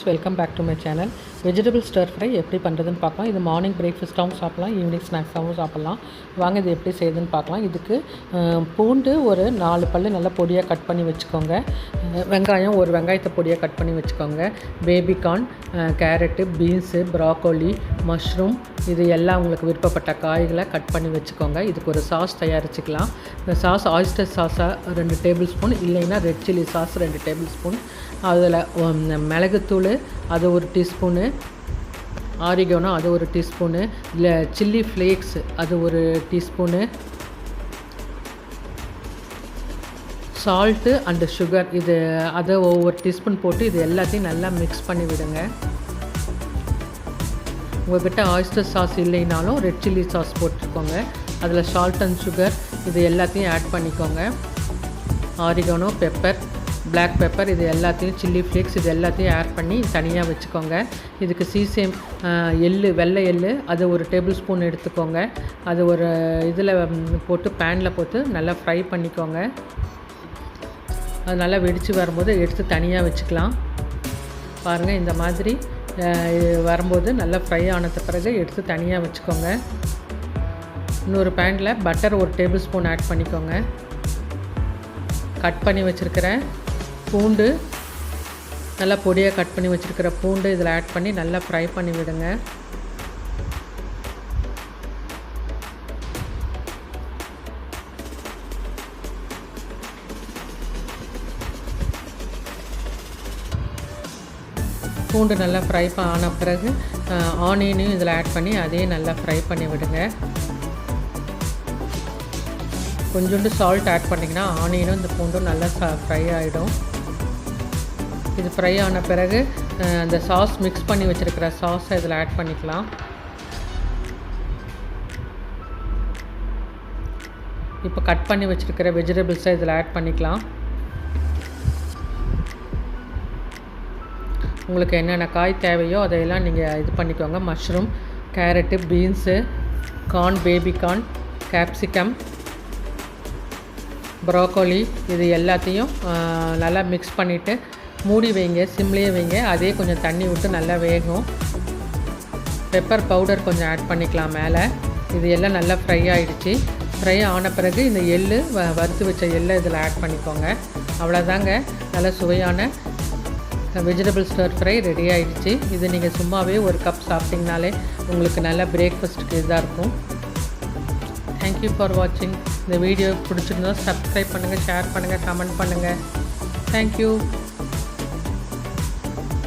Welcome back to my channel. Vegetable stir fry எப்படி பண்ணுறதுன்னு பார்க்கலாம். இது மார்னிங் பிரேக்ஃபாஸ்ட்டாகவும் சாப்பிட்லாம், ஈவினிங் ஸ்நாக்ஸாகவும் சாப்பிட்லாம். வாங்க இது எப்படி செய்யுதுன்னு பார்க்கலாம். இதுக்கு பூண்டு ஒரு 4 பல் நல்லா பொடியாக கட் பண்ணி வச்சுக்கோங்க. வெங்காயம் ஒரு வெங்காயத்தை பொடியாக கட் பண்ணி வச்சுக்கோங்க. Baby corn, carrot, beans, broccoli, mushroom, இது எல்லாம் உங்களுக்கு விருப்பப்பட்ட காய்களை கட் பண்ணி வச்சுக்கோங்க. இதுக்கு ஒரு சாஸ் தயாரிச்சுக்கலாம். இந்த சாஸ் ஆயிஸ்டர் சாஸாக 2 டேபிள் ஸ்பூன், இல்லைன்னா red chilli sauce 2 table spoon, அதில் மிளகுத்தூள் அது 1 டீஸ்பூனு, ஆரிகோனோ அது 1 டீஸ்பூனு, இல்லை சில்லி ஃப்ளேக்ஸ் அது 1 டீஸ்பூனு, சால்ட்டு அண்டு சுகர் அதை ஒவ்வொரு டீஸ்பூன் போட்டு இது எல்லாத்தையும் நல்லா மிக்ஸ் பண்ணி விடுங்க. உங்கள்கிட்ட ஆயிஸ்டர் சாஸ் இல்லைனாலும் ரெட் சில்லி சாஸ் போட்டுக்கோங்க. அதில் சால்ட் அண்ட் சுகர் இது எல்லாத்தையும் ஆட் பண்ணிக்கோங்க. ஆரிகோனோ, பெப்பர், பிளாக் பெப்பர் இது எல்லாத்தையும், சில்லி ஃப்ளேக்ஸ் இது எல்லாத்தையும் ஆட் பண்ணி தனியாக வச்சுக்கோங்க. இதுக்கு சீசேம் வெள்ளை எள்ளு அது 1 டேபிள் ஸ்பூன் எடுத்துக்கோங்க. அது ஒரு இதில் போட்டு பேனில் போட்டு நல்லா ஃப்ரை பண்ணிக்கோங்க. அது நல்லா வெடித்து வரும்போது எடுத்து தனியாக வச்சுக்கலாம். பாருங்கள், இந்த மாதிரி வரும்போது நல்லா ஃப்ரை ஆனது பிறகு எடுத்து தனியாக வச்சுக்கோங்க. இன்னொரு பேனில் பட்டர் 1 டேபிள் ஸ்பூன் ஆட் பண்ணிக்கோங்க. கட் பண்ணி வச்சுருக்கிற பூண்டு, நல்லா பொடியாக கட் பண்ணி வச்சுருக்கிற பூண்டு இதில் ஆட் பண்ணி நல்லா ஃப்ரை பண்ணி விடுங்க. பூண்டு நல்லா ஃப்ரை ஆன பிறகு ஆனியனையும் இதில் ஆட் பண்ணி அதையும் நல்லா ஃப்ரை பண்ணி விடுங்க. கொஞ்சோண்டு சால்ட் ஆட் பண்ணிங்கன்னா ஆனியனும் இந்த பூண்டும் நல்லா ஃப்ரை ஆகிடும். இது ஃப்ரை ஆன பிறகு அந்த சாஸ் மிக்ஸ் பண்ணி வச்சுருக்கிற சாஸை இதில் ஆட் பண்ணிக்கலாம். இப்போ கட் பண்ணி வச்சுருக்கிற வெஜிடபிள்ஸை இதில் ஆட் பண்ணிக்கலாம். உங்களுக்கு என்னென்ன காய் தேவையோ அதையெல்லாம் நீங்கள் இது பண்ணிக்கோங்க. Mushroom, carrot, beans, corn, baby corn, capsicum, broccoli இது எல்லாத்தையும் நல்லா மிக்ஸ் பண்ணிவிட்டு மூடி வைங்க, சிம்லேயே வைங்க. அதே கொஞ்சம் தண்ணி விட்டு நல்லா வேகும். பெப்பர் பவுடர் கொஞ்சம் ஆட் பண்ணிக்கலாம் மேலே. இது எல்லாம் நல்லா ஃப்ரை ஆகிடுச்சு. ஃப்ரை ஆன பிறகு இந்த வறுத்து வச்ச எள்ளை இதில் ஆட் பண்ணிக்கோங்க. அவ்வளோதாங்க, நல்ல சுவையான வெஜிடபிள் ஸ்டர் ஃப்ரை ரெடி ஆகிடுச்சு. இது நீங்கள் சும்மாவே 1 கப் சாப்பிட்டிங்கனாலே உங்களுக்கு நல்ல பிரேக்ஃபாஸ்ட்டுக்கு இதாக இருக்கும். தேங்க்யூ ஃபார் வாட்சிங். இந்த வீடியோ பிடிச்சிருந்தா சப்ஸ்கிரைப் பண்ணுங்கள், ஷேர் பண்ணுங்கள், கமெண்ட் பண்ணுங்கள். தேங்க்யூ.